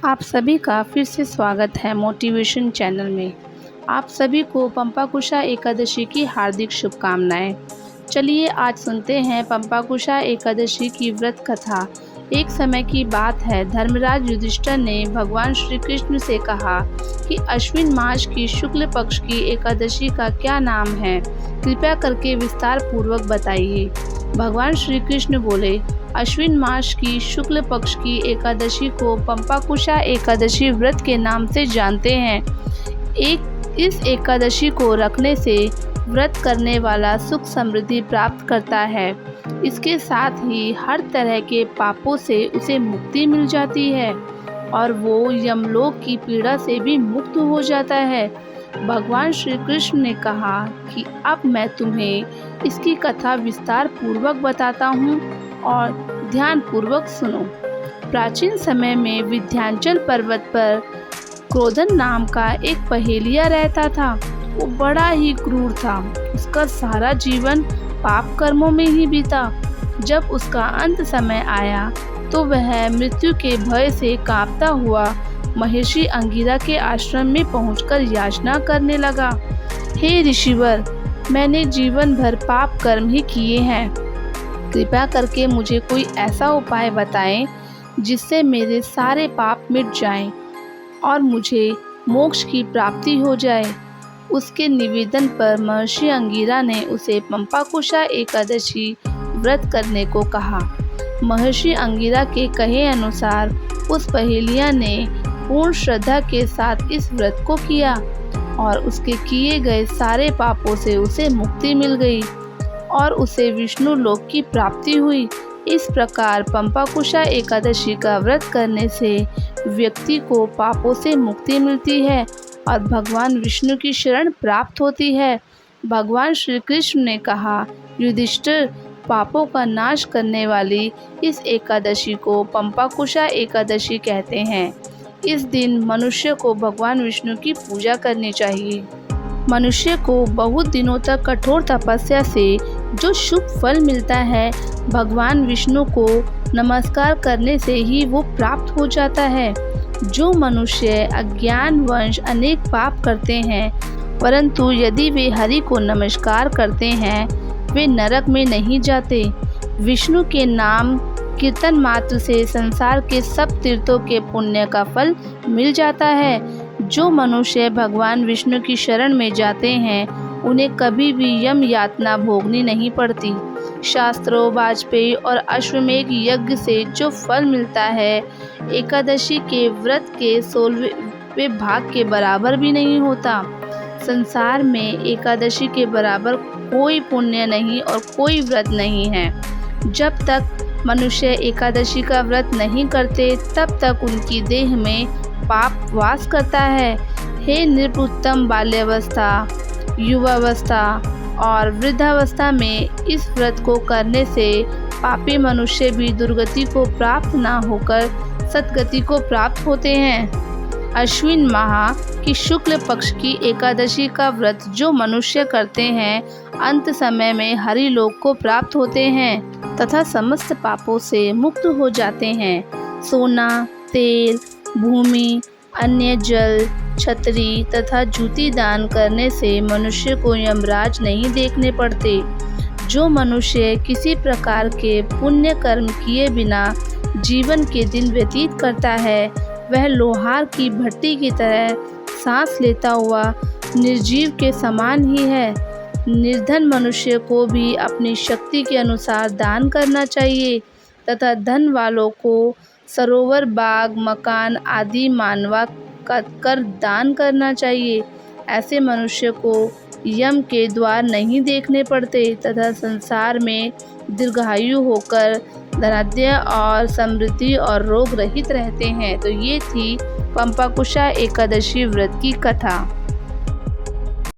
आप सभी का फिर से स्वागत है मोटिवेशन चैनल में। आप सभी को पंपाकुशा एकादशी की हार्दिक शुभकामनाएं। चलिए आज सुनते हैं पंपाकुशा एकादशी की व्रत कथा। एक समय की बात है, धर्मराज युधिष्ठिर ने भगवान श्री कृष्ण से कहा कि अश्विन मास की शुक्ल पक्ष की एकादशी का क्या नाम है, कृपया करके विस्तार पूर्वक बताइए। भगवान श्री कृष्ण बोले, अश्विन मास की शुक्ल पक्ष की एकादशी को पंपाकुशा एकादशी व्रत के नाम से जानते हैं। इस एकादशी को रखने से व्रत करने वाला सुख समृद्धि प्राप्त करता है। इसके साथ ही हर तरह के पापों से उसे मुक्ति मिल जाती है और वो यमलोक की पीड़ा से भी मुक्त हो जाता है। भगवान श्री कृष्ण ने कहा कि अब मैं तुम्हें इसकी कथा विस्तार पूर्वक बताता हूँ और ध्यान पूर्वक सुनो। प्राचीन समय में विंध्याचल पर्वत पर क्रोधन नाम का एक पहेलिया रहता था। वो बड़ा ही क्रूर था। उसका सारा जीवन पाप कर्मों में ही बीता। जब उसका अंत समय आया तो वह मृत्यु के भय से कांपता हुआ महर्षि अंगिरा के आश्रम में पहुंचकर याचना करने लगा। हे ऋषिवर, मैंने जीवन भर पाप कर्म ही किए हैं। कृपया करके मुझे कोई ऐसा उपाय बताएं जिससे मेरे सारे पाप मिट जाएं और मुझे मोक्ष की प्राप्ति हो जाए। उसके निवेदन पर महर्षि अंगिरा ने उसे पंपाकुशा एकादशी व्रत करने को कहा। महर्षि अंगिरा के कहे अनुसार उस पहेलिया ने पूर्ण श्रद्धा के साथ इस व्रत को किया और उसके किए गए सारे पापों से उसे मुक्ति मिल गई और उसे विष्णु लोक की प्राप्ति हुई। इस प्रकार पंपाकुशा एकादशी का व्रत करने से व्यक्ति को पापों से मुक्ति मिलती है और भगवान विष्णु की शरण प्राप्त होती है। भगवान श्री कृष्ण ने कहा, युधिष्ठिर, पापों का नाश करने वाली इस एकादशी को पंपाकुशा एकादशी कहते हैं। इस दिन मनुष्य को भगवान विष्णु की पूजा करनी चाहिए। मनुष्य को बहुत दिनों तक कठोर तपस्या से जो शुभ फल मिलता है, भगवान विष्णु को नमस्कार करने से ही वो प्राप्त हो जाता है। जो मनुष्य अज्ञानवश अनेक पाप करते हैं, परंतु यदि वे हरि को नमस्कार करते हैं, वे नरक में नहीं जाते। विष्णु के नाम कीर्तन मात्र से संसार के सब तीर्थों के पुण्य का फल मिल जाता है। जो मनुष्य भगवान विष्णु की शरण में जाते हैं, उन्हें कभी भी यम यातना भोगनी नहीं पड़ती। शास्त्रों, वाजपेयी और अश्वमेध यज्ञ से जो फल मिलता है, एकादशी के व्रत के 16वें भाग के बराबर भी नहीं होता। संसार में एकादशी के बराबर कोई पुण्य नहीं और कोई व्रत नहीं है। जब तक मनुष्य एकादशी का व्रत नहीं करते, तब तक उनकी देह में पाप वास करता है। हे नृपोत्तम, बाल्यावस्था, युवावस्था और वृद्धावस्था में इस व्रत को करने से पापी मनुष्य भी दुर्गति को प्राप्त न होकर सद्गति को प्राप्त होते हैं। अश्विन माह की शुक्ल पक्ष की एकादशी का व्रत जो मनुष्य करते हैं, अंत समय में हरि लोक को प्राप्त होते हैं तथा समस्त पापों से मुक्त हो जाते हैं। सोना, तेल, भूमि, अन्य जल, छतरी तथा जूती दान करने से मनुष्य को यमराज नहीं देखने पड़ते। जो मनुष्य किसी प्रकार के पुण्य कर्म किए बिना जीवन के दिन व्यतीत करता है, वह लोहार की भट्टी की तरह सांस लेता हुआ निर्जीव के समान ही है। निर्धन मनुष्य को भी अपनी शक्ति के अनुसार दान करना चाहिए तथा धन वालों को सरोवर, बाग, मकान आदि मानवा कर दान करना चाहिए। ऐसे मनुष्य को यम के द्वार नहीं देखने पड़ते तथा संसार में दीर्घायु होकर धनाढ्य और समृद्धि और रोग रहित रहते हैं। तो ये थी पंपाकुशा एकादशी व्रत की कथा।